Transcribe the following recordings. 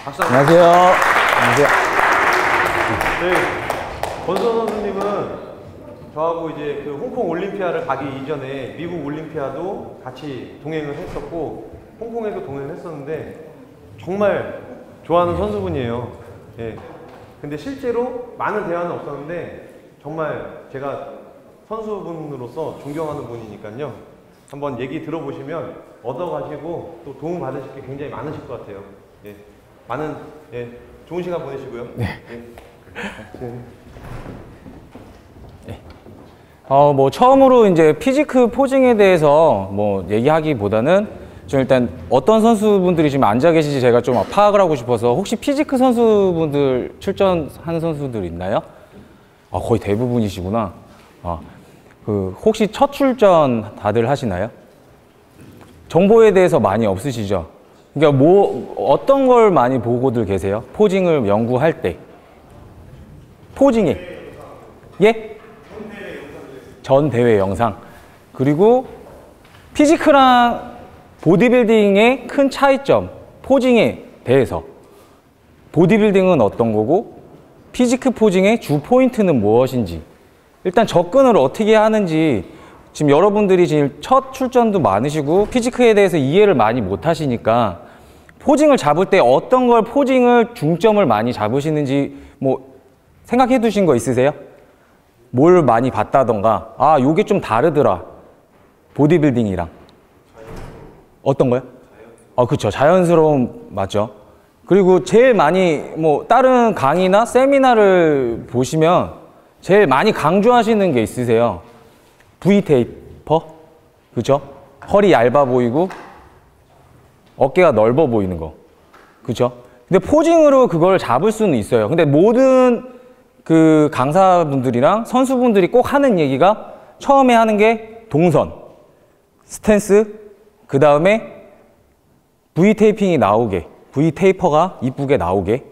박수 안녕하세요. 안녕하세요. 네, 권수원 선수님은 저하고 이제 그 홍콩 올림피아를 가기 이전에 미국 올림피아도 같이 동행을 했었고 홍콩에도 동행을 했었는데 정말 좋아하는 선수분이에요. 예. 근데 실제로 많은 대화는 없었는데 정말 제가 선수분으로서 존경하는 분이니까요. 한번 얘기 들어보시면 얻어가시고 또 도움 받으실 게 굉장히 많으실 것 같아요. 예. 많은 좋은 시간 보내시고요. 네. 예. 네. 뭐 처음으로 이제 피지크 포징에 대해서 뭐 얘기하기보다는 좀 일단 어떤 선수분들이 지금 앉아 계시지 제가 좀 파악을 하고 싶어서 혹시 피지크 선수분들 출전하는 선수들 있나요? 거의 대부분이시구나. 혹시 첫 출전 다들 하시나요? 정보에 대해서 많이 없으시죠? 그러니까 어떤 걸 많이 보고들 계세요? 포징을 연구할 때. 포징에. 예? 전 대회 영상. 그리고 피지크랑 보디빌딩의 큰 차이점, 포징에 대해서. 보디빌딩은 어떤 거고, 피지크 포징의 주 포인트는 무엇인지. 일단 접근을 어떻게 하는지, 지금 여러분들이 지금 첫 출전도 많으시고, 피지크에 대해서 이해를 많이 못 하시니까, 포징을 잡을 때 어떤 걸 포징을 중점을 많이 잡으시는지, 뭐, 생각해 두신 거 있으세요? 뭘 많이 봤다던가, 요게 좀 다르더라. 보디빌딩이랑. 어떤 거요? 그쵸. 자연스러움 맞죠. 그리고 제일 많이 뭐 다른 강의나 세미나를 보시면 제일 많이 강조하시는 게 있으세요. V테이퍼? 그쵸? 허리 얇아 보이고 어깨가 넓어 보이는 거. 그쵸? 근데 포징으로 그걸 잡을 수는 있어요. 근데 모든 그 강사분들이랑 선수분들이 꼭 하는 얘기가 처음에 하는 게 동선, 스탠스, 그 다음에 V테이핑이 나오게, V테이퍼가 이쁘게 나오게.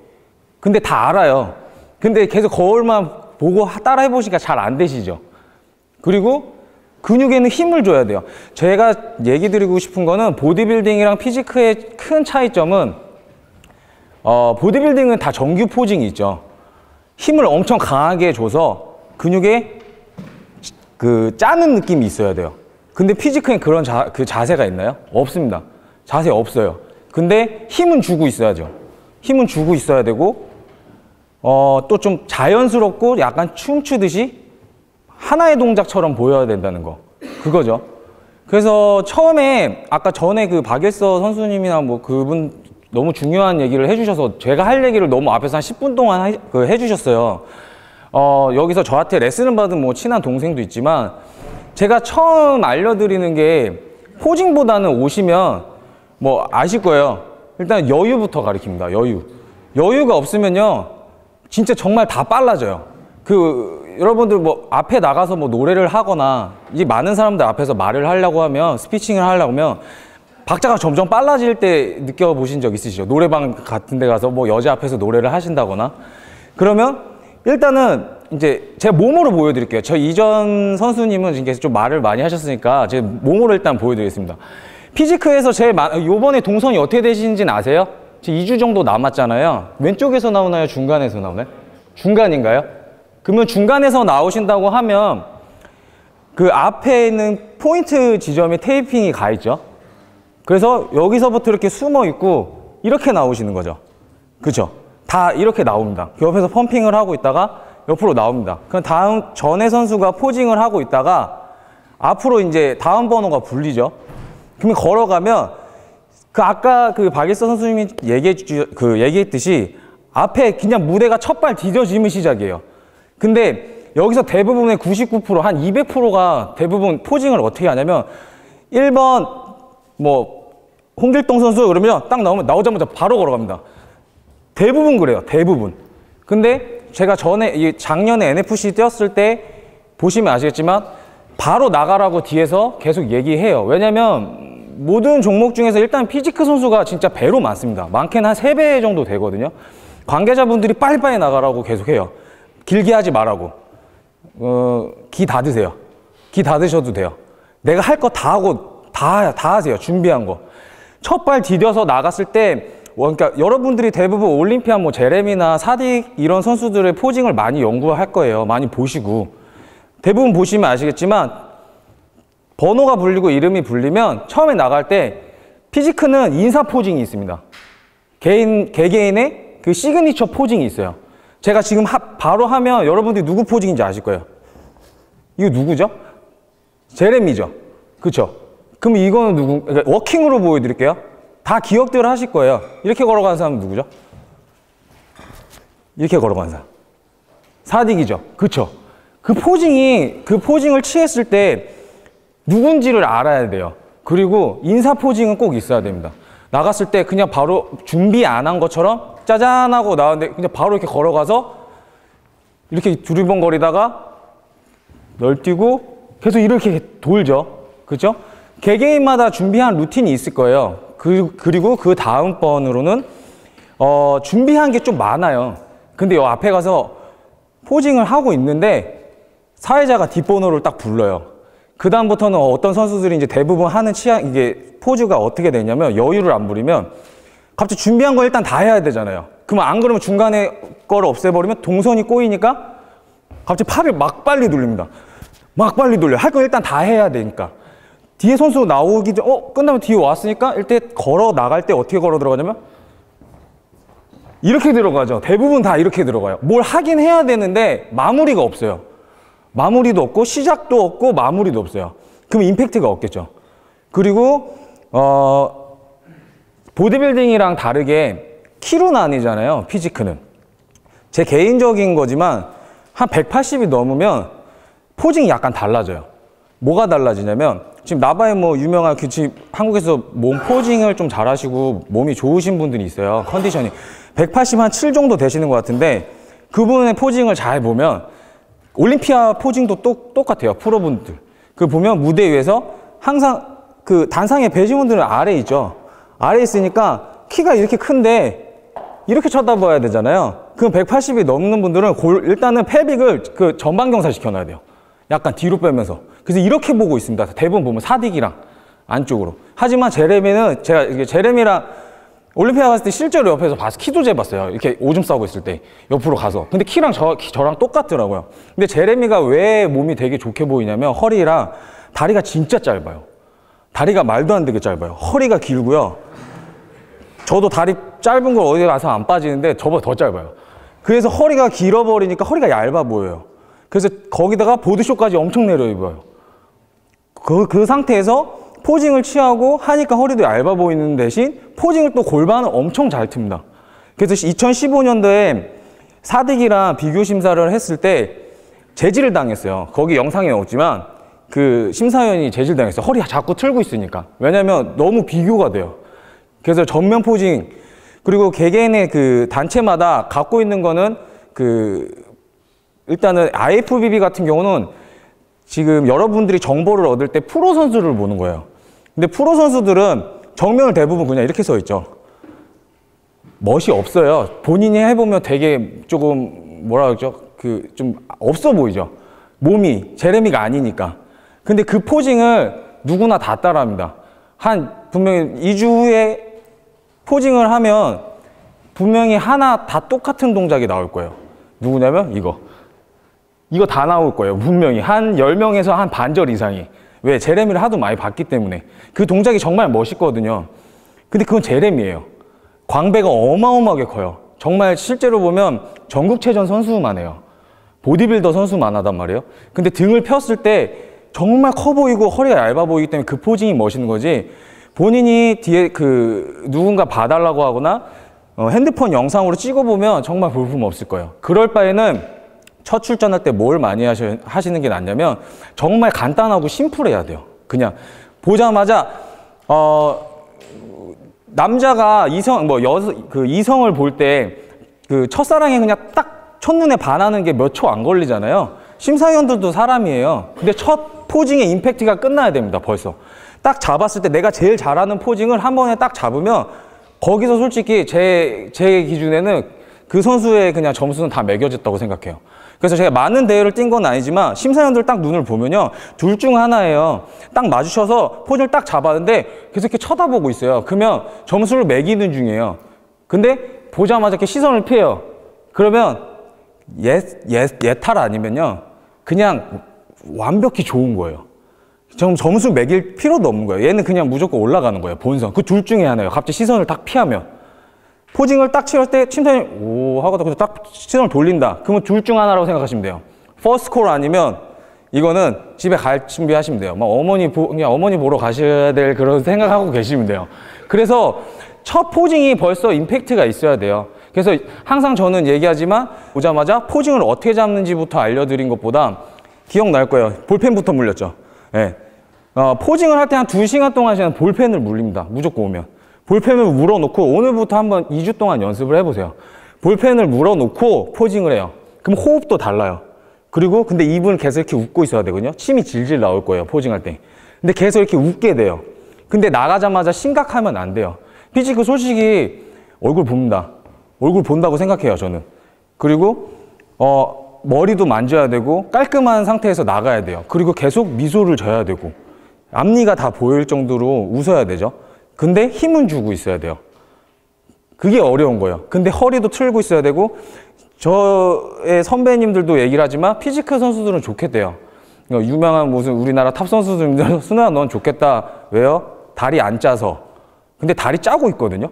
근데 다 알아요. 근데 계속 거울만 보고 따라 해보시니까 잘 안 되시죠. 그리고 근육에는 힘을 줘야 돼요. 제가 얘기 드리고 싶은 거는 보디빌딩이랑 피지크의 큰 차이점은 보디빌딩은 다 정규 포징이 있죠. 힘을 엄청 강하게 줘서 근육에 그 짜는 느낌이 있어야 돼요. 근데 피지크엔 그런 그 자세가 있나요? 없습니다. 자세 없어요. 근데 힘은 주고 있어야죠. 힘은 주고 있어야 되고 또 좀 자연스럽고 약간 춤추듯이 하나의 동작처럼 보여야 된다는 거. 그거죠. 그래서 처음에 아까 전에 그 박일서 선수님이나 뭐 그분 너무 중요한 얘기를 해주셔서 제가 할 얘기를 너무 앞에서 한 10분 동안 해주셨어요. 여기서 저한테 레슨을 받은 뭐 친한 동생도 있지만 제가 처음 알려드리는 게 포징보다는 오시면 뭐 아실 거예요. 일단 여유부터 가르칩니다. 여유가 없으면요 진짜 정말 다 빨라져요. 여러분들 뭐 앞에 나가서 뭐 노래를 하거나 이제 많은 사람들 앞에서 말을 하려고 하면 스피칭을 하려고 하면 박자가 점점 빨라질 때 느껴보신 적 있으시죠? 노래방 같은 데 가서 뭐 여자 앞에서 노래를 하신다거나 그러면 일단은 이제 제가 몸으로 보여드릴게요. 저 이전 선수님은 지금 계속 좀 말을 많이 하셨으니까 제가 몸으로 일단 보여드리겠습니다. 피지크에서 요번에 동선이 어떻게 되시는지는 아세요? 지금 2주 정도 남았잖아요. 왼쪽에서 나오나요? 중간에서 나오나요? 중간인가요? 그러면 중간에서 나오신다고 하면 그 앞에 있는 포인트 지점에 테이핑이 가 있죠. 그래서 여기서부터 이렇게 숨어 있고 이렇게 나오시는 거죠. 그죠? 다 이렇게 나옵니다. 옆에서 펌핑을 하고 있다가 옆으로 나옵니다. 그럼 전에 선수가 포징을 하고 있다가 앞으로 이제 다음 번호가 불리죠. 그러면 걸어가면 아까 그 박일서 선수님이 얘기했듯이 앞에 그냥 무대가 첫발 디뎌지면 시작이에요. 근데 여기서 대부분의 99%, 한 200%가 대부분 포징을 어떻게 하냐면 1번 뭐 홍길동 선수 그러면 딱 나오자마자 바로 걸어갑니다. 대부분 그래요. 대부분. 근데 제가 작년에 NFC 뛰었을 때 보시면 아시겠지만 바로 나가라고 뒤에서 계속 얘기해요. 왜냐면 모든 종목 중에서 일단 피지크 선수가 진짜 배로 많습니다. 많게는 한 3배 정도 되거든요. 관계자분들이 빨리빨리 나가라고 계속 해요. 길게 하지 말라고. 기 다 드세요. 기 다 드셔도 돼요. 내가 할 거 다 하고 다 하세요. 준비한 거. 첫 발 디뎌서 나갔을 때 그러니까 여러분들이 대부분 올림피아 뭐 제레미나 사딕 이런 선수들의 포징을 많이 연구할 거예요. 많이 보시고. 대부분 보시면 아시겠지만 번호가 불리고 이름이 불리면 처음에 나갈 때 피지크는 인사 포징이 있습니다. 개개인의 그 시그니처 포징이 있어요. 제가 지금 바로 하면 여러분들이 누구 포징인지 아실 거예요. 이거 누구죠? 제레미죠. 그쵸? 그럼 이거는 누구? 그러니까 워킹으로 보여드릴게요. 다 기억대로 하실 거예요. 이렇게 걸어가는 사람은 누구죠? 이렇게 걸어가는 사람. 사딕이죠. 그쵸? 그 포징을 취했을 때 누군지를 알아야 돼요. 그리고 인사 포징은 꼭 있어야 됩니다. 나갔을 때 그냥 바로 준비 안 한 것처럼 짜잔 하고 나왔는데 그냥 바로 이렇게 걸어가서 이렇게 두리번거리다가 널뛰고 계속 이렇게 돌죠. 그죠? 개개인마다 준비한 루틴이 있을 거예요. 그리고 그 다음번으로는 준비한 게 좀 많아요. 근데 요 앞에 가서 포징을 하고 있는데 사회자가 뒷번호를 딱 불러요. 그 다음부터는 어떤 선수들이 이제 대부분 하는 이게 포즈가 어떻게 되냐면 여유를 안 부리면 갑자기 준비한 거 일단 다 해야 되잖아요. 그러면 안 그러면 중간에 거를 없애버리면 동선이 꼬이니까 갑자기 팔을 막 빨리 돌립니다. 막 빨리 돌려. 할 거 일단 다 해야 되니까. 뒤에 선수 나오기 전, 끝나면 뒤에 왔으니까 일단 걸어 나갈 때 어떻게 걸어 들어가냐면 이렇게 들어가죠. 대부분 다 이렇게 들어가요. 뭘 하긴 해야 되는데 마무리가 없어요. 마무리도 없고 시작도 없고 마무리도 없어요. 그럼 임팩트가 없겠죠. 그리고 보디빌딩이랑 다르게 키로 나뉘잖아요. 피지크는. 제 개인적인 거지만 한 180이 넘으면 포징이 약간 달라져요. 뭐가 달라지냐면 지금 나바에 뭐 유명한 지금 한국에서 몸 포징을 좀 잘하시고 몸이 좋으신 분들이 있어요. 컨디션이 180 한 7 정도 되시는 것 같은데 그분의 포징을 잘 보면 올림피아 포징도 똑같아요. 프로분들. 그 보면 무대 위에서 항상 그 단상의 배심원들은 아래에 있죠. 아래에 있으니까 키가 이렇게 큰데 이렇게 쳐다봐야 되잖아요. 그럼 180이 넘는 분들은 일단은 패빅을 그 전방경사 시켜놔야 돼요. 약간 뒤로 빼면서. 그래서 이렇게 보고 있습니다. 대부분 보면 사딕이랑 안쪽으로. 하지만 제레미는 제가 이게 제레미랑 올림피아 갔을 때 실제로 옆에서 봐서 키도 재봤어요. 이렇게 오줌 싸고 있을 때 옆으로 가서. 근데 키랑 저랑 똑같더라고요. 근데 제레미가 왜 몸이 되게 좋게 보이냐면 허리랑 다리가 진짜 짧아요. 다리가 말도 안 되게 짧아요. 허리가 길고요. 저도 다리 짧은 걸 어디 가서 안 빠지는데 저보다 더 짧아요. 그래서 허리가 길어버리니까 허리가 얇아 보여요. 그래서 거기다가 보드쇼까지 엄청 내려 입어요. 그 상태에서 포징을 취하고 하니까 허리도 얇아 보이는 대신 포징을 또 골반을 엄청 잘 틉니다. 그래서 2015년도에 사딕이랑 비교 심사를 했을 때 제지를 당했어요. 거기 영상에 없지만 그 심사위원이 제지를 당했어요. 허리 자꾸 틀고 있으니까. 왜냐면 너무 비교가 돼요. 그래서 전면 포징 그리고 개개인의 그 단체마다 갖고 있는 거는 일단은 IFBB 같은 경우는 지금 여러분들이 정보를 얻을 때 프로 선수를 보는 거예요. 근데 프로 선수들은 정면을 대부분 그냥 이렇게 서 있죠. 멋이 없어요. 본인이 해보면 되게 조금 뭐라 그러죠? 좀 없어 보이죠. 몸이 제레미가 아니니까. 근데 그 포징을 누구나 다 따라합니다. 분명히 2주 후에 포징을 하면 분명히 하나 다 똑같은 동작이 나올 거예요. 누구냐면 이거 다 나올 거예요. 분명히 한 10명에서 한 반절 이상이. 왜? 제레미를 하도 많이 봤기 때문에. 그 동작이 정말 멋있거든요. 근데 그건 제레미예요. 광배가 어마어마하게 커요. 정말 실제로 보면 전국체전 선수만 해요. 보디빌더 선수만 하단 말이에요. 근데 등을 폈을 때 정말 커 보이고 허리가 얇아 보이기 때문에 그 포징이 멋있는 거지. 본인이 뒤에 누군가 봐달라고 하거나 핸드폰 영상으로 찍어보면 정말 볼품 없을 거예요. 그럴 바에는 첫 출전할 때 뭘 많이 하시는 게 낫냐면 정말 간단하고 심플해야 돼요. 그냥 보자마자 남자가 이성을 볼 때 그 첫사랑에 그냥 딱 첫눈에 반하는 게 몇 초 안 걸리잖아요. 심사위원들도 사람이에요. 근데 첫 포징의 임팩트가 끝나야 됩니다. 벌써 딱 잡았을 때 내가 제일 잘하는 포징을 한 번에 딱 잡으면 거기서 솔직히 제 기준에는 그 선수의 그냥 점수는 다 매겨졌다고 생각해요. 그래서 제가 많은 대회를 뛴 건 아니지만 심사위원들 딱 눈을 보면요. 둘 중 하나예요. 딱 마주쳐서 포즈를 딱 잡았는데 계속 이렇게 쳐다보고 있어요. 그러면 점수를 매기는 중이에요. 근데 보자마자 이렇게 시선을 피해요. 그러면 예탈 아니면요. 그냥 완벽히 좋은 거예요. 좀 점수 매길 필요도 없는 거예요. 얘는 그냥 무조건 올라가는 거예요. 본선. 그 둘 중에 하나예요. 갑자기 시선을 딱 피하면. 포징을 딱 취할 때 침대에 오 하고도 그냥 딱 시선을 돌린다. 그러면 둘 중 하나라고 생각하시면 돼요. 퍼스트 콜 아니면 이거는 집에 갈 준비하시면 돼요. 막 그냥 어머니 보러 가셔야 될 그런 생각하고 계시면 돼요. 그래서 첫 포징이 벌써 임팩트가 있어야 돼요. 그래서 항상 저는 얘기하지만 오자마자 포징을 어떻게 잡는지부터 알려드린 것보다 기억날 거예요. 볼펜부터 물렸죠. 네. 포징을 할 때 한 2시간 동안 저는 볼펜을 물립니다. 무조건 오면. 볼펜을 물어놓고 오늘부터 한번 2주 동안 연습을 해보세요. 볼펜을 물어놓고 포징을 해요. 그럼 호흡도 달라요. 그리고 근데 입은 계속 이렇게 웃고 있어야 되거든요. 침이 질질 나올 거예요. 포징할 때. 근데 계속 이렇게 웃게 돼요. 근데 나가자마자 심각하면 안 돼요. 피지크 솔직히 얼굴 봅니다. 얼굴 본다고 생각해요, 저는. 그리고 머리도 만져야 되고 깔끔한 상태에서 나가야 돼요. 그리고 계속 미소를 져야 되고 앞니가 다 보일 정도로 웃어야 되죠. 근데 힘은 주고 있어야 돼요. 그게 어려운 거예요. 근데 허리도 틀고 있어야 되고 저의 선배님들도 얘기를 하지만 피지크 선수들은 좋겠대요. 유명한 무슨 우리나라 탑 선수들은 순아 넌 좋겠다. 왜요? 다리 안 짜서. 근데 다리 짜고 있거든요.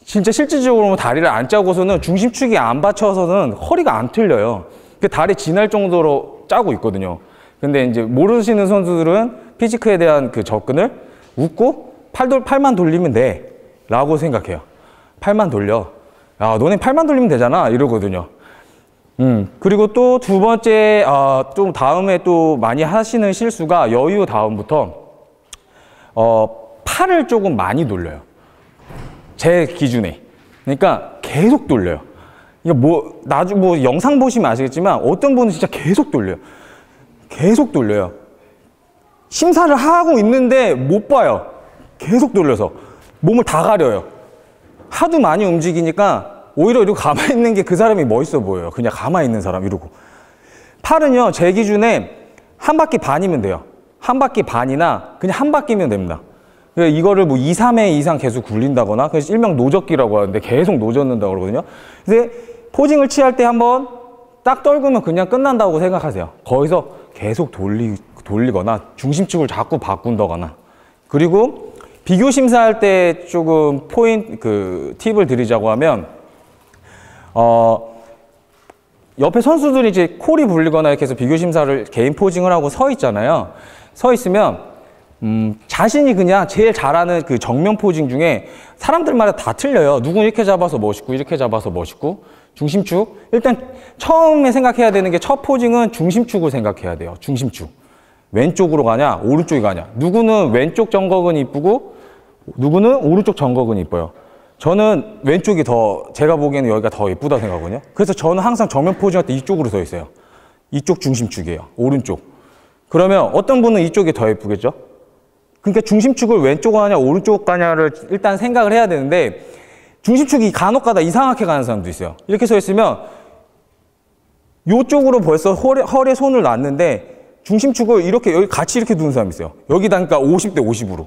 진짜 실질적으로 다리를 안 짜고서는 중심축이 안 받쳐서는 허리가 안 틀려요. 그 다리 지날 정도로 짜고 있거든요. 근데 이제 모르시는 선수들은 피지크에 대한 그 접근을 웃고 팔만 돌리면 돼 라고 생각해요. 팔만 돌려. 야, 너네 팔만 돌리면 되잖아 이러거든요. 그리고 또 두 번째 좀 다음에 또 많이 하시는 실수가 여유 다음부터 팔을 조금 많이 돌려요. 제 기준에. 그러니까 계속 돌려요. 이거 나중에 영상 보시면 아시겠지만 어떤 분은 진짜 계속 돌려요. 계속 돌려요. 심사를 하고 있는데 못 봐요. 계속 돌려서 몸을 다 가려요. 하도 많이 움직이니까 오히려 이러고 가만히 있는 게 그 사람이 멋있어 보여요. 그냥 가만히 있는 사람 이러고. 팔은요, 제 기준에 한 바퀴 반이면 돼요. 한 바퀴 반이나 그냥 한 바퀴면 됩니다. 이거를 뭐 2, 3회 이상 계속 굴린다거나, 그래서 일명 노젓기라고 하는데 계속 노젓는다고 그러거든요. 근데 포징을 취할 때 한번 딱 떨구면 그냥 끝난다고 생각하세요. 거기서 계속 돌리거나 중심축을 자꾸 바꾼다거나. 그리고 비교 심사할 때 조금 팁을 드리자고 하면, 옆에 선수들이 이제 콜이 불리거나 이렇게 해서 비교 심사를 개인 포징을 하고 서 있잖아요. 서 있으면 자신이 그냥 제일 잘하는 그 정면 포징 중에 사람들마다 다 틀려요. 누구는 이렇게 잡아서 멋있고 이렇게 잡아서 멋있고. 중심축. 일단 처음에 생각해야 되는 게 첫 포징은 중심축을 생각해야 돼요. 중심축. 왼쪽으로 가냐 오른쪽이 가냐. 누구는 왼쪽 정거근이 이쁘고 누구는 오른쪽 정거근이 이뻐요. 저는 왼쪽이 제가 보기에는 여기가 더 예쁘다 생각하거든요. 그래서 저는 항상 정면 포징할 때 이쪽으로 서 있어요. 이쪽 중심축이에요. 오른쪽. 그러면 어떤 분은 이쪽이 더 예쁘겠죠? 그러니까 중심축을 왼쪽 가냐 오른쪽 가냐를 일단 생각을 해야 되는데, 중심축이 간혹 가다 이상하게 가는 사람도 있어요. 이렇게 서 있으면 이쪽으로 벌써 허리에 손을 놨는데 중심축을 이렇게 여기 같이 이렇게 두는 사람이 있어요. 여기다 그러니까 50대 50으로.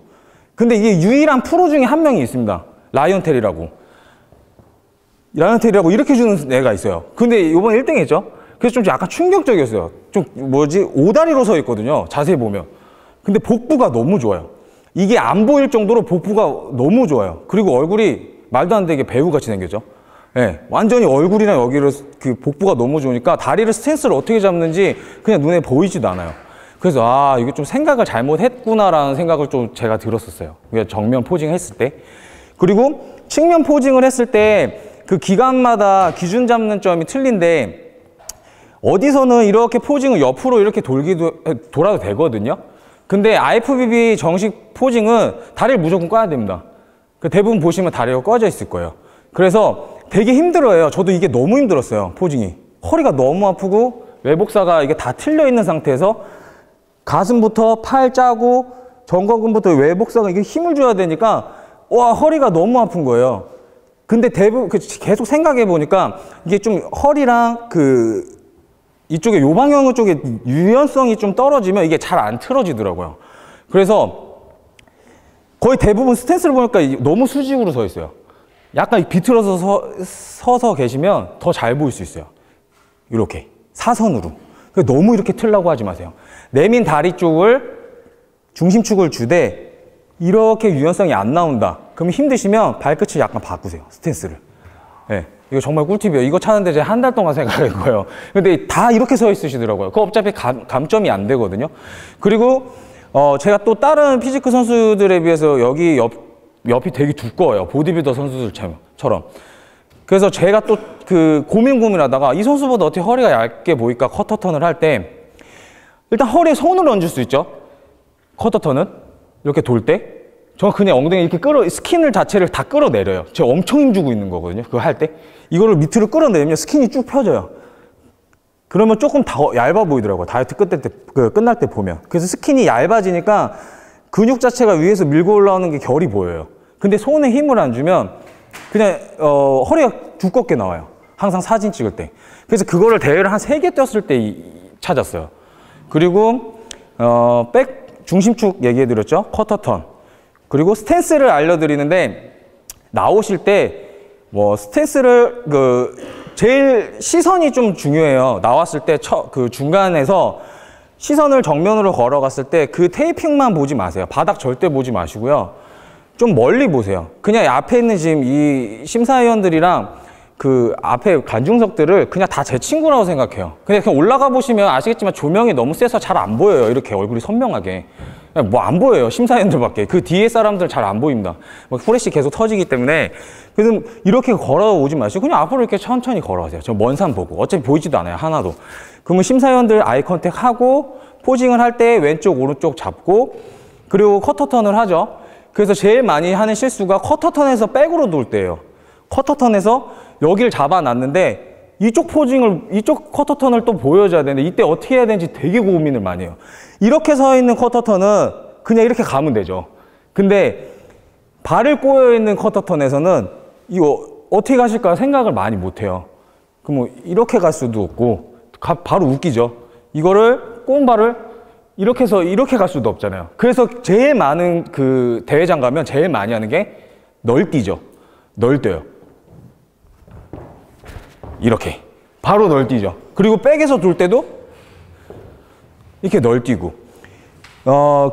근데 이게 유일한 프로 중에 한 명이 있습니다. 라이언텔이라고 이렇게 주는 애가 있어요. 근데 이번에 1등 했죠? 그래서 좀 약간 충격적이었어요. 좀 오다리로 서 있거든요. 자세히 보면. 근데 복부가 너무 좋아요. 이게 안 보일 정도로 복부가 너무 좋아요. 그리고 얼굴이 말도 안 되게 배우같이 생겼죠. 네, 완전히 얼굴이랑 여기를 그 복부가 너무 좋으니까 다리를 스탠스를 어떻게 잡는지 그냥 눈에 보이지도 않아요. 그래서 이게 좀 생각을 잘못했구나라는 생각을 좀 제가 들었었어요. 정면 포징 했을 때. 그리고 측면 포징을 했을 때 그 기관마다 기준 잡는 점이 틀린데, 어디서는 이렇게 포징을 옆으로 이렇게 돌아도 되거든요. 근데 IFBB 정식 포징은 다리를 무조건 꺼야 됩니다. 대부분 보시면 다리가 꺼져 있을 거예요. 그래서 되게 힘들어요. 저도 이게 너무 힘들었어요. 포징이. 허리가 너무 아프고 외복사가 이게 다 틀려 있는 상태에서 가슴부터 팔 짜고 정거근부터 외복사가 이게 힘을 줘야 되니까 허리가 너무 아픈 거예요. 근데 대부분 계속 생각해 보니까 이게 좀 허리랑 이쪽에 요방형 쪽에 유연성이 좀 떨어지면 이게 잘 안 틀어지더라고요. 그래서 거의 대부분 스탠스를 보니까 너무 수직으로 서 있어요. 약간 비틀어서 서서 계시면 더 잘 보일 수 있어요. 이렇게 사선으로. 너무 이렇게 틀라고 하지 마세요. 내민 다리 쪽을 중심축을 주되 이렇게 유연성이 안 나온다. 그럼 힘드시면 발끝을 약간 바꾸세요. 스탠스를. 네, 이거 정말 꿀팁이에요. 이거 찾는데 제가 한 달 동안 생각한 거예요. 근데 다 이렇게 서 있으시더라고요. 그거 어차피 감점이 안 되거든요. 그리고 제가 또 다른 피지크 선수들에 비해서 여기 옆이 되게 두꺼워요. 보디빌더 선수들처럼. 그래서 제가 또 그 고민하다가 이 선수보다 어떻게 허리가 얇게 보일까 커터턴을 할 때 일단 허리에 손을 얹을 수 있죠. 커터턴은 이렇게 돌 때 저는 그냥 엉덩이 이렇게 스킨을 자체를 다 끌어내려요. 제가 엄청 힘주고 있는 거거든요. 그거 할 때 이거를 밑으로 끌어내면 스킨이 쭉 펴져요. 그러면 조금 더 얇아 보이더라고요. 다이어트 끝날 때 보면. 그래서 스킨이 얇아지니까 근육 자체가 위에서 밀고 올라오는 게 결이 보여요. 근데 손에 힘을 안 주면 그냥 허리가 두껍게 나와요. 항상 사진 찍을 때. 그래서 그거를 대회를 한 3개 뛰었을 때 찾았어요. 그리고 백 중심축 얘기해드렸죠. 쿼터턴. 그리고 스탠스를 알려드리는데 나오실 때 뭐 스탠스를 제일 시선이 좀 중요해요. 나왔을 때 그 중간에서 시선을 정면으로 걸어갔을 때 그 테이핑만 보지 마세요. 바닥 절대 보지 마시고요. 좀 멀리 보세요. 그냥 앞에 있는 지금 이 심사위원들이랑 그 앞에 관중석들을 그냥 다 제 친구라고 생각해요. 그냥 올라가 보시면 아시겠지만 조명이 너무 세서 잘 안 보여요. 이렇게 얼굴이 선명하게. 뭐 안 보여요. 심사위원들밖에. 그 뒤에 사람들 잘 안 보입니다. 뭐 프레시 계속 터지기 때문에. 그래서 이렇게 걸어오지 마시고 그냥 앞으로 이렇게 천천히 걸어가세요. 저 먼 산 보고. 어차피 보이지도 않아요. 하나도. 그러면 심사위원들 아이 컨택 하고 포징을 할 때 왼쪽 오른쪽 잡고 그리고 커터턴을 하죠. 그래서 제일 많이 하는 실수가 커터턴에서 백으로 돌 때예요. 커터턴에서 여기를 잡아놨는데 이쪽 커터턴을 또 보여줘야 되는데 이때 어떻게 해야 되는지 되게 고민을 많이 해요. 이렇게 서 있는 커터턴은 그냥 이렇게 가면 되죠. 근데 발을 꼬여있는 커터턴에서는 이거 어떻게 가실까 생각을 많이 못해요. 그럼 뭐 이렇게 갈 수도 없고 바로 웃기죠. 이거를 꼬은 발을 이렇게 해서 이렇게 갈 수도 없잖아요. 그래서 제일 많은 그 대회장 가면 제일 많이 하는 게 널뛰죠. 널뛰어요. 이렇게 바로 널뛰죠. 그리고 백에서 돌 때도 이렇게 널뛰고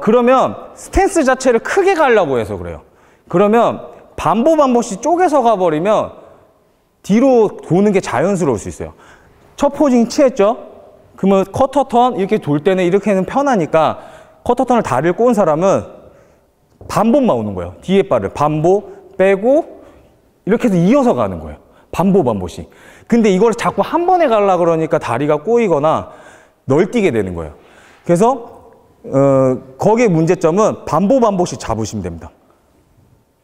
그러면 스탠스 자체를 크게 가려고 해서 그래요. 그러면 반복씩 쪼개서 가버리면 뒤로 도는 게 자연스러울 수 있어요. 첫 포징 취했죠? 그러면 커터턴 이렇게 돌 때는 이렇게는 편하니까 커터턴을 다리를 꼬은 사람은 반복만 오는 거예요. 뒤에 발을 반복 빼고 이렇게 해서 이어서 가는 거예요. 반복씩. 근데 이걸 자꾸 한 번에 가려고 그러니까 다리가 꼬이거나 널뛰게 되는 거예요. 그래서 거기에 문제점은 반복씩 잡으시면 됩니다.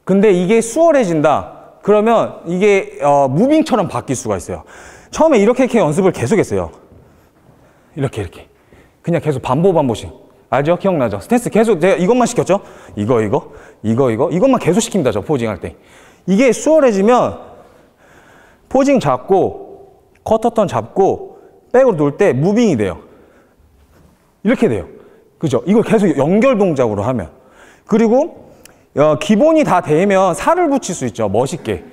근데 이게 수월해진다. 그러면 이게 무빙처럼 바뀔 수가 있어요. 처음에 이렇게 연습을 계속 했어요. 이렇게 그냥 계속 반복씩. 알죠? 기억나죠? 스탠스 계속 제가 이것만 시켰죠? 이것만 계속 시킵니다. 저 포징할 때. 이게 수월해지면 포징 잡고 커터턴 잡고 백으로 돌 때 무빙이 돼요. 이렇게 돼요. 그죠? 이걸 계속 연결 동작으로 하면. 그리고 기본이 다 되면 살을 붙일 수 있죠. 멋있게.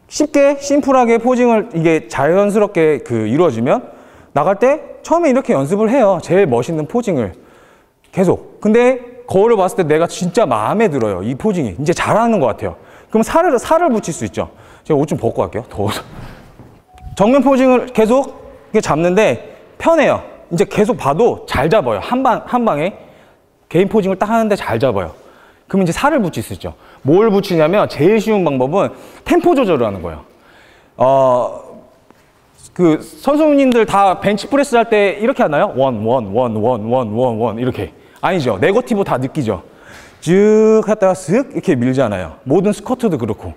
쉽게 심플하게 포징을 이게 자연스럽게 이루어지면 나갈 때 처음에 이렇게 연습을 해요. 제일 멋있는 포징을 계속. 근데 거울을 봤을 때 내가 진짜 마음에 들어요. 이 포징이. 이제 잘하는 것 같아요. 그럼 살을 붙일 수 있죠. 제가 옷 좀 벗고 갈게요. 더워서. 정면 포징을 계속 이렇게 잡는데 편해요. 이제 계속 봐도 잘 잡아요. 한 방에 개인 포징을 딱 하는데 잘 잡아요. 그럼 이제 살을 붙일 수 있죠. 뭘 붙이냐면 제일 쉬운 방법은 템포 조절을 하는 거예요. 그 선수님들 다 벤치프레스 할 때 이렇게 하나요? 원 이렇게. 아니죠. 네거티브 다 느끼죠. 쭉 했다가 쓱 이렇게 밀잖아요. 모든 스쿼트도 그렇고.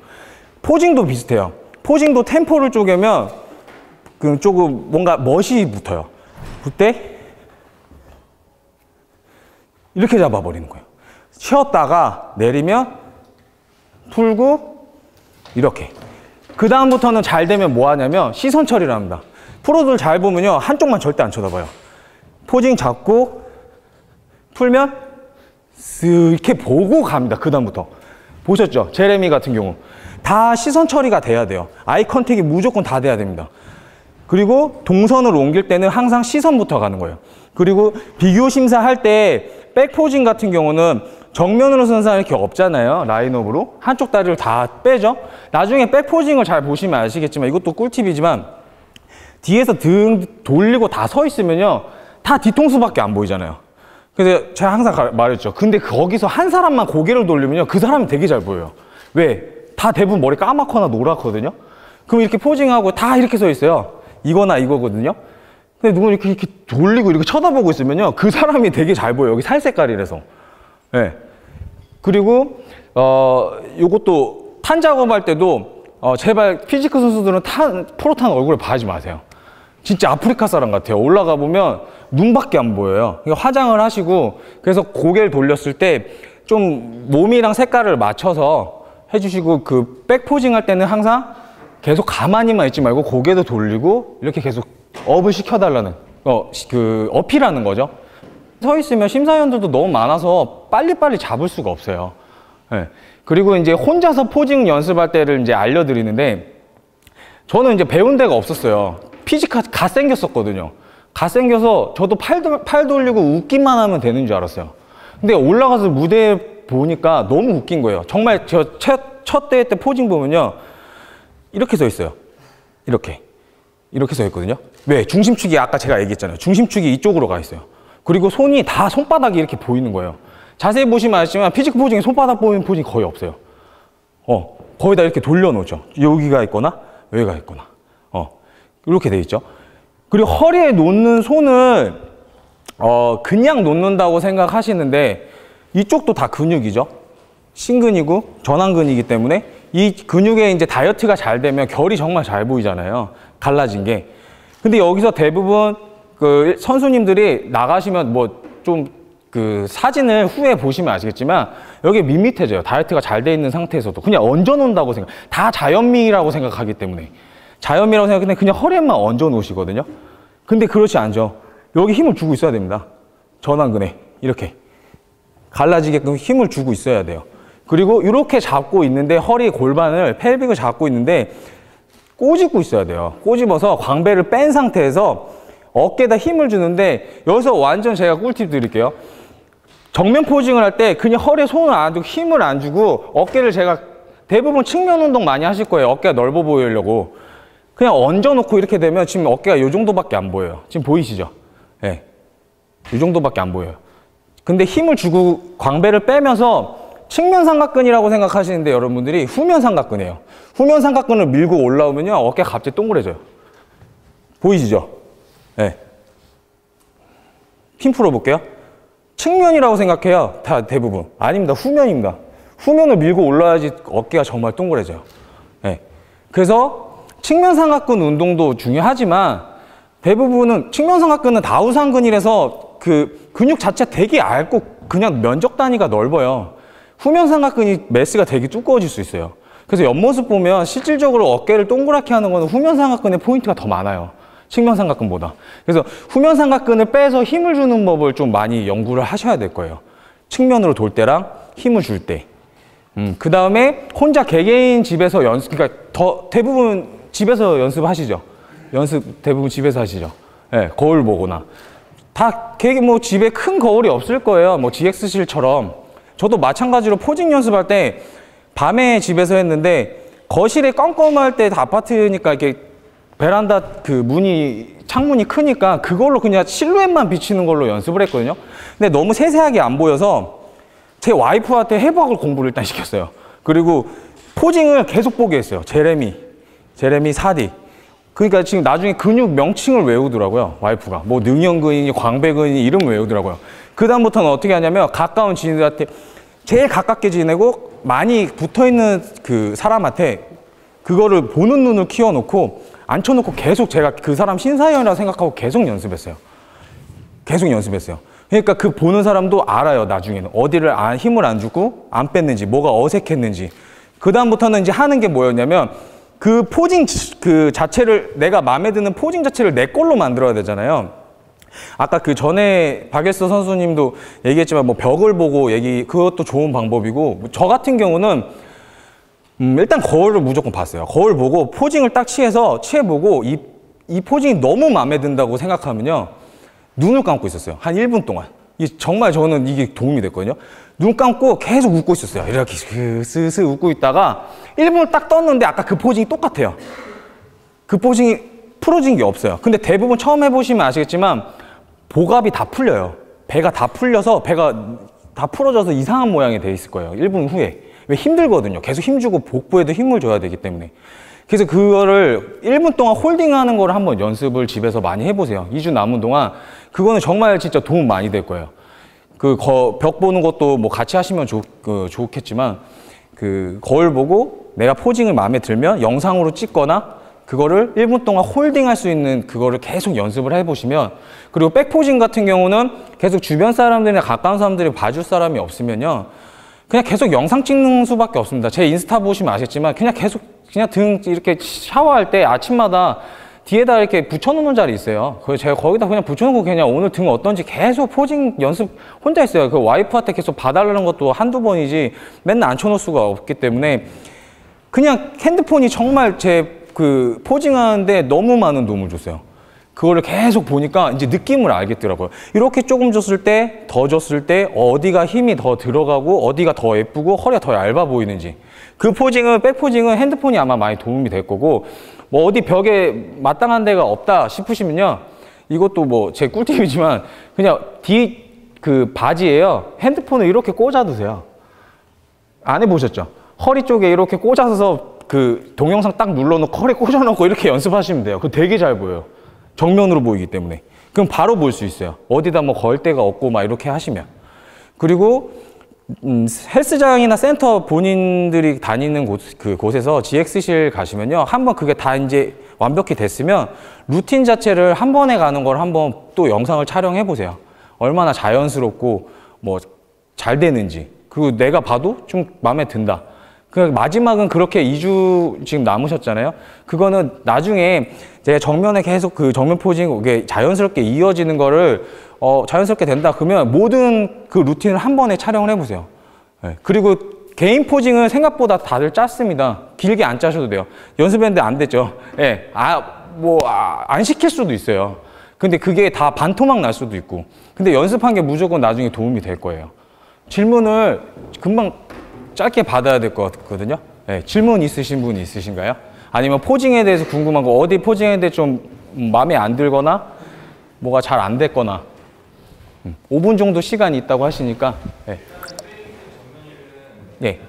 포징도 비슷해요. 포징도 템포를 쪼개면 조금 뭔가 멋이 붙어요. 그때 이렇게 잡아버리는 거예요. 쉬었다가 내리면 풀고 이렇게. 그 다음부터는 잘 되면 뭐 하냐면 시선 처리를 합니다. 프로들 잘 보면요. 한쪽만 절대 안 쳐다봐요. 포징 잡고 풀면 쓱 이렇게 보고 갑니다. 그 다음부터. 보셨죠? 제레미 같은 경우. 다 시선 처리가 돼야 돼요. 아이 컨택이 무조건 다 돼야 됩니다. 그리고 동선을 옮길 때는 항상 시선부터 가는 거예요. 그리고 비교 심사할 때 백포징 같은 경우는 정면으로 서는 사람이 이렇게 없잖아요. 라인업으로. 한쪽 다리를 다 빼죠. 나중에 백포징을 잘 보시면 아시겠지만 이것도 꿀팁이지만 뒤에서 등 돌리고 다 서 있으면요. 다 뒤통수밖에 안 보이잖아요. 그래서 제가 항상 말했죠. 근데 거기서 한 사람만 고개를 돌리면요. 그 사람이 되게 잘 보여요. 왜? 다 대부분 머리 까맣거나 노랗거든요. 그럼 이렇게 포징하고 다 이렇게 서 있어요. 이거나 이거거든요. 근데 누가 이렇게 돌리고 이렇게 쳐다보고 있으면요. 그 사람이 되게 잘 보여요. 여기 살 색깔이라서. 네. 그리고, 요것도 탄 작업할 때도, 제발 피지크 선수들은 프로탄 얼굴에 봐야지 마세요. 진짜 아프리카 사람 같아요. 올라가 보면 눈밖에 안 보여요. 그러니까 화장을 하시고, 그래서 고개를 돌렸을 때 좀 몸이랑 색깔을 맞춰서 해주시고, 그 백포징 할 때는 항상 계속 가만히만 있지 말고 고개도 돌리고 이렇게 계속 업을 시켜달라는 그 어필하는 거죠. 서 있으면 심사위원들도 너무 많아서 빨리빨리 잡을 수가 없어요. 네. 그리고 이제 혼자서 포징 연습할 때를 이제 알려드리는데 저는 이제 배운 데가 없었어요. 피지카 갓생겼었거든요. 갓생겨서 저도 팔 돌리고 웃기만 하면 되는 줄 알았어요. 근데 올라가서 무대에 보니까 너무 웃긴 거예요. 정말 저 첫 대회 때 포징 보면요. 이렇게 서 있어요. 이렇게 서 있거든요. 왜? 중심축이 아까 제가 얘기했잖아요. 중심축이 이쪽으로 가 있어요. 그리고 손이 다 손바닥이 이렇게 보이는 거예요. 자세히 보시면 아시지만 피지크 포징에 손바닥 보이는 포징이 거의 없어요. 거의 다 이렇게 돌려놓죠. 여기가 있거나 여기가 있거나 이렇게 돼 있죠. 그리고 허리에 놓는 손을 그냥 놓는다고 생각하시는데 이쪽도 다 근육이죠. 신근이고 전완근이기 때문에 이 근육에 이제 다이어트가 잘 되면 결이 정말 잘 보이잖아요. 갈라진 게. 근데 여기서 대부분 그 선수님들이 나가시면 뭐 좀 그 사진을 후에 보시면 아시겠지만 여기 밋밋해져요. 다이어트가 잘 돼 있는 상태에서도 그냥 얹어 놓는다고 생각. 다 자연미라고 생각하기 때문에 자연미라고 생각하는데 그냥 허리에만 얹어 놓으시거든요. 근데 그렇지 않죠. 여기 힘을 주고 있어야 됩니다. 전완근에 이렇게 갈라지게끔 힘을 주고 있어야 돼요. 그리고 이렇게 잡고 있는데 허리 골반을 펠빅을 잡고 있는데 꼬집고 있어야 돼요. 꼬집어서 광배를 뺀 상태에서 어깨에다 힘을 주는데 여기서 완전 제가 꿀팁 드릴게요. 정면 포징을 할 때 그냥 허리에 손을 안 두고 힘을 안 주고 어깨를 제가 대부분 측면 운동 많이 하실 거예요. 어깨가 넓어 보이려고. 그냥 얹어 놓고 이렇게 되면 지금 어깨가 이 정도밖에 안 보여요. 지금 보이시죠? 네. 이 정도밖에 안 보여요. 근데 힘을 주고 광배를 빼면서 측면 삼각근이라고 생각하시는데 여러분들이 후면 삼각근이에요. 후면 삼각근을 밀고 올라오면요. 어깨가 갑자기 동그래져요. 보이시죠? 네. 힘 풀어볼게요. 측면이라고 생각해요. 다 대부분. 아닙니다. 후면입니다. 후면을 밀고 올라야지 어깨가 정말 동그래져요. 네. 그래서 측면 삼각근 운동도 중요하지만 대부분은 측면 삼각근은 다우상근이라서 그 근육 자체 되게 얇고 그냥 면적 단위가 넓어요. 후면 삼각근이 매스가 되게 두꺼워질 수 있어요. 그래서 옆모습 보면 실질적으로 어깨를 동그랗게 하는 거는 후면 삼각근의 포인트가 더 많아요. 측면 삼각근보다. 그래서 후면 삼각근을 빼서 힘을 주는 법을 좀 많이 연구를 하셔야 될 거예요. 측면으로 돌 때랑 힘을 줄 때. 그 다음에 혼자 개개인 집에서 그러니까 대부분 집에서 연습하시죠. 연습 대부분 집에서 하시죠. 네, 거울 보거나. 다 뭐 집에 큰 거울이 없을 거예요. 뭐 GX실처럼. 저도 마찬가지로 포징 연습할 때 밤에 집에서 했는데 거실에 껌껌할 때 아파트니까 이렇게 베란다 그 창문이 크니까 그걸로 그냥 실루엣만 비치는 걸로 연습을 했거든요. 근데 너무 세세하게 안 보여서 제 와이프한테 해부학을 공부를 일단 시켰어요. 그리고 포징을 계속 보게 했어요. 제레미 4D. 그러니까 지금 나중에 근육 명칭을 외우더라고요. 와이프가. 뭐 능형근이니 광배근이니 이름 외우더라고요. 그 다음부터는 어떻게 하냐면 가까운 지인들한테 제일 가깝게 지내고 많이 붙어있는 그 사람한테 그거를 보는 눈을 키워놓고 앉혀놓고 계속 제가 그 사람 심사위원이라고 생각하고 계속 연습했어요. 그러니까 그 보는 사람도 알아요. 나중에는 어디를 힘을 안 주고 안 뺐는지 뭐가 어색했는지. 그 다음부터는 이제 하는 게 뭐였냐면 그 포징 그 자체를 내가 마음에 드는 포징 자체를 내 걸로 만들어야 되잖아요. 아까 그 전에 박일서 선수님도 얘기했지만 뭐 벽을 보고 그것도 좋은 방법이고 저 같은 경우는 일단 거울을 무조건 봤어요. 거울 보고 포징을 딱 취해보고 이 포징이 너무 마음에 든다고 생각하면요. 눈을 감고 있었어요. 한 1분 동안. 정말 저는 이게 도움이 됐거든요. 눈 감고 계속 웃고 있었어요. 이렇게 스스 웃고 있다가 1분을 딱 떴는데 아까 그 포징이 똑같아요. 그 포징이 풀어진 게 없어요. 근데 대부분 처음 해보시면 아시겠지만 복압이 다 풀려요. 배가 다 풀려서 배가 다 풀어져서 이상한 모양이 돼 있을 거예요. 1분 후에. 왜 힘들거든요. 계속 힘주고 복부에도 힘을 줘야 되기 때문에. 그래서 그거를 1분 동안 홀딩하는 거를 한번 연습을 집에서 많이 해보세요. 2주 남은 동안 그거는 정말 진짜 도움 많이 될 거예요. 벽 보는 것도 뭐 같이 하시면 좋겠지만 그 거울 보고 내가 포징을 마음에 들면 영상으로 찍거나 그거를 1분 동안 홀딩할 수 있는 그거를 계속 연습을 해보시면 그리고 백포징 같은 경우는 계속 주변 사람들이나 가까운 사람들이 봐줄 사람이 없으면요. 그냥 계속 영상 찍는 수밖에 없습니다. 제 인스타 보시면 아시겠지만 그냥 계속 그냥 등 이렇게 샤워할 때 아침마다 뒤에다 이렇게 붙여놓는 자리 있어요. 그래서 제가 거기다 그냥 붙여놓고 그냥 오늘 등 어떤지 계속 포징 연습 혼자 했어요. 그 와이프한테 계속 봐달라는 것도 한두 번이지 맨날 앉혀놓을 수가 없기 때문에 그냥 핸드폰이 정말 제 그 포징하는데 너무 많은 도움을 줬어요. 그거를 계속 보니까 이제 느낌을 알겠더라고요. 이렇게 조금 줬을 때, 더 줬을 때 어디가 힘이 더 들어가고 어디가 더 예쁘고 허리가 더 얇아 보이는지 그 포징은 백포징은 핸드폰이 아마 많이 도움이 될 거고 뭐 어디 벽에 마땅한 데가 없다 싶으시면요. 이것도 뭐 제 꿀팁이지만 그냥 그 바지에요. 핸드폰을 이렇게 꽂아두세요. 안 해보셨죠? 허리 쪽에 이렇게 꽂아서 그 동영상 딱 눌러놓고 허리 꽂아놓고 이렇게 연습하시면 돼요. 그거 되게 잘 보여요. 정면으로 보이기 때문에. 그럼 바로 볼 수 있어요. 어디다 뭐 걸 데가 없고 막 이렇게 하시면. 그리고 헬스장이나 센터 본인들이 다니는 곳에서 GX실 가시면요. 한번 그게 다 이제 완벽히 됐으면 루틴 자체를 한 번에 가는 걸 한번 또 영상을 촬영해 보세요. 얼마나 자연스럽고 뭐 잘 되는지. 그리고 내가 봐도 좀 마음에 든다. 마지막은 그렇게 2주 지금 남으셨잖아요. 그거는 나중에 제가 정면에 계속 그 정면 포징 이게 자연스럽게 이어지는 거를 자연스럽게 된다 그러면 모든 그 루틴을 한 번에 촬영을 해보세요. 네. 그리고 개인 포징은 생각보다 다들 짧습니다. 길게 안 짜셔도 돼요. 연습했는데 안 됐죠. 네. 안 시킬 수도 있어요. 근데 그게 다 반토막 날 수도 있고. 근데 연습한 게 무조건 나중에 도움이 될 거예요. 질문을 금방 짧게 받아야 될 것 같거든요. 네, 질문 있으신 분 있으신가요? 아니면 포징에 대해서 궁금한 거 어디 포징에 대해 좀 마음에 안 들거나 뭐가 잘 안 됐거나 5분 정도 시간이 있다고 하시니까 네. 네.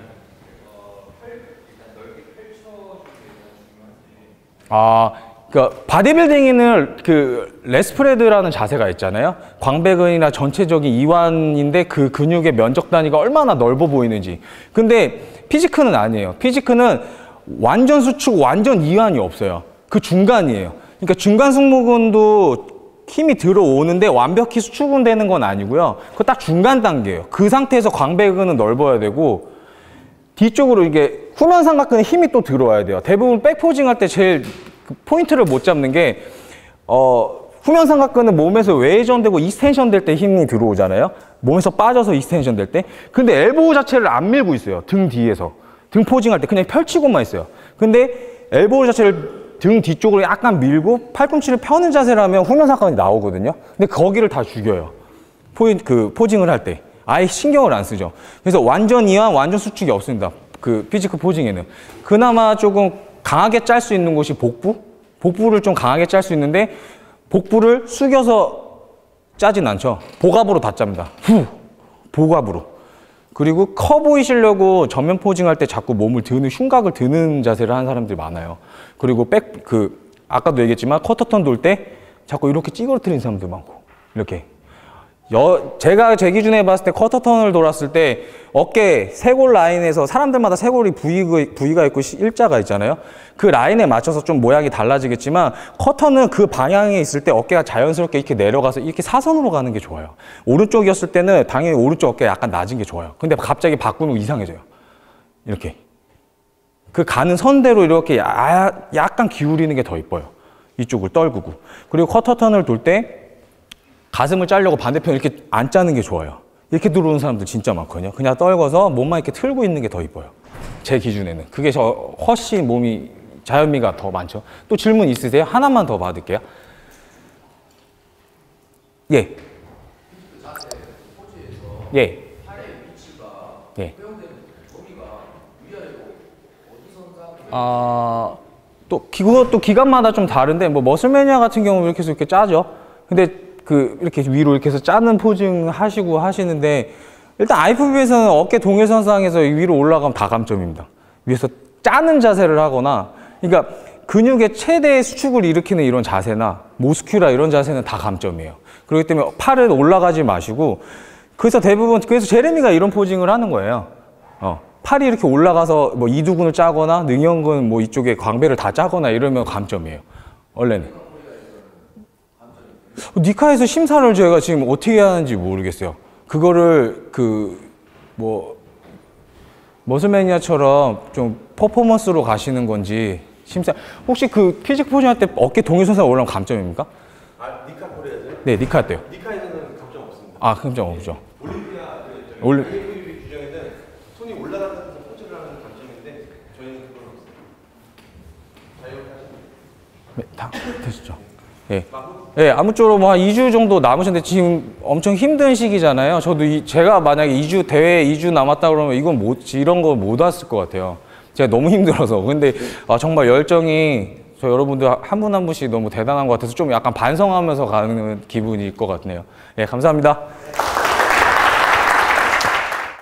그러니까 바디빌딩에는 그 레스프레드라는 자세가 있잖아요. 광배근이나 전체적인 이완인데 그 근육의 면적 단위가 얼마나 넓어 보이는지. 근데 피지크는 아니에요. 피지크는 완전 수축, 완전 이완이 없어요. 그 중간이에요. 그러니까 중간 승모근도 힘이 들어오는데 완벽히 수축은 되는 건 아니고요. 그거 딱 중간 단계예요. 그 상태에서 광배근은 넓어야 되고 뒤쪽으로 이게 후면 삼각근에 힘이 또 들어와야 돼요. 대부분 백포징 할 때 제일 포인트를 못 잡는 게 후면 삼각근은 몸에서 외전되고 이스텐션 될 때 힘이 들어오잖아요. 몸에서 빠져서 이스텐션 될 때. 근데 엘보우 자체를 안 밀고 있어요. 등 뒤에서. 등 포징 할 때 그냥 펼치고만 있어요. 근데 엘보우 자체를 등 뒤쪽으로 약간 밀고 팔꿈치를 펴는 자세를 하면 후면 삼각근이 나오거든요. 근데 거기를 다 죽여요. 포징을 할 때. 아예 신경을 안 쓰죠. 그래서 완전 이완, 완전 수축이 없습니다. 그 피지크 포징에는. 그나마 조금 강하게 짤 수 있는 곳이 복부? 복부를 좀 강하게 짤 수 있는데 복부를 숙여서 짜진 않죠. 복압으로 다 짭니다. 복압으로. 그리고 커 보이시려고 전면 포징할 때 자꾸 몸을 드는, 흉곽을 드는 자세를 하는 사람들이 많아요. 그리고 아까도 얘기했지만 커터턴 돌 때 자꾸 이렇게 찌그러뜨리는 사람들 많고. 이렇게. 제가 제 기준에 봤을 때 커터턴을 돌았을 때 어깨 쇄골 라인에서 사람들마다 쇄골이 부위가 있고 일자가 있잖아요. 그 라인에 맞춰서 좀 모양이 달라지겠지만 커터는 그 방향에 있을 때 어깨가 자연스럽게 이렇게 내려가서 이렇게 사선으로 가는 게 좋아요. 오른쪽이었을 때는 당연히 오른쪽 어깨가 약간 낮은 게 좋아요. 근데 갑자기 바꾸면 이상해져요. 이렇게. 그 가는 선대로 이렇게 약간 기울이는 게 더 이뻐요. 이쪽을 떨구고. 그리고 커터턴을 돌 때 가슴을 짜려고 반대편 이렇게 안 짜는 게 좋아요. 이렇게 들어오는 사람들 진짜 많거든요. 그냥 떨궈서 몸만 이렇게 틀고 있는 게 더 이뻐요. 제 기준에는. 그게 훨씬 몸이 자연미가 더 많죠. 또 질문 있으세요? 하나만 더 받을게요. 예. 예. 예. 그것도 기간마다 좀 다른데, 뭐, 머슬매니아 같은 경우는 이렇게 해서 이렇게 짜죠. 근데 이렇게 위로 이렇게 해서 짜는 포징 하시고 하시는데, 일단 IFBB에서는 어깨 동일선상에서 위로 올라가면 다 감점입니다. 위에서 짜는 자세를 하거나, 그러니까 근육의 최대 수축을 일으키는 이런 자세나, 모스큐라 이런 자세는 다 감점이에요. 그렇기 때문에 팔을 올라가지 마시고, 그래서 제레미가 이런 포징을 하는 거예요. 팔이 이렇게 올라가서 뭐 이두근을 짜거나 능형근 뭐 이쪽에 광배를 다 짜거나 이러면 감점이에요. 원래는. 니카에서 심사를 제가 지금 어떻게 하는지 모르겠어요. 그거를 머슬매니아처럼 좀 퍼포먼스로 가시는 건지 심사. 혹시 피직 포징 할 때 어깨 동일선상 올라오면 감점입니까? 니카 코리아죠? 네, 니카 때요. 니카에서는 감점 없습니다. 아, 감점 없죠. IFBB 규정에는 손이 올라가면서 포즈를 하는 감점인데 저희는 그건 없습니다. 네, 다 되시죠? 예. 예, 아무쪼록 뭐 한 2주 정도 남으셨는데 지금 엄청 힘든 시기잖아요. 저도 제가 만약에 대회 2주 남았다 그러면 이런 거 못 왔을 것 같아요. 제가 너무 힘들어서. 근데 정말 열정이 저 여러분들 한 분 한 분씩 너무 대단한 것 같아서 좀 약간 반성하면서 가는 기분일 것 같네요. 예, 감사합니다.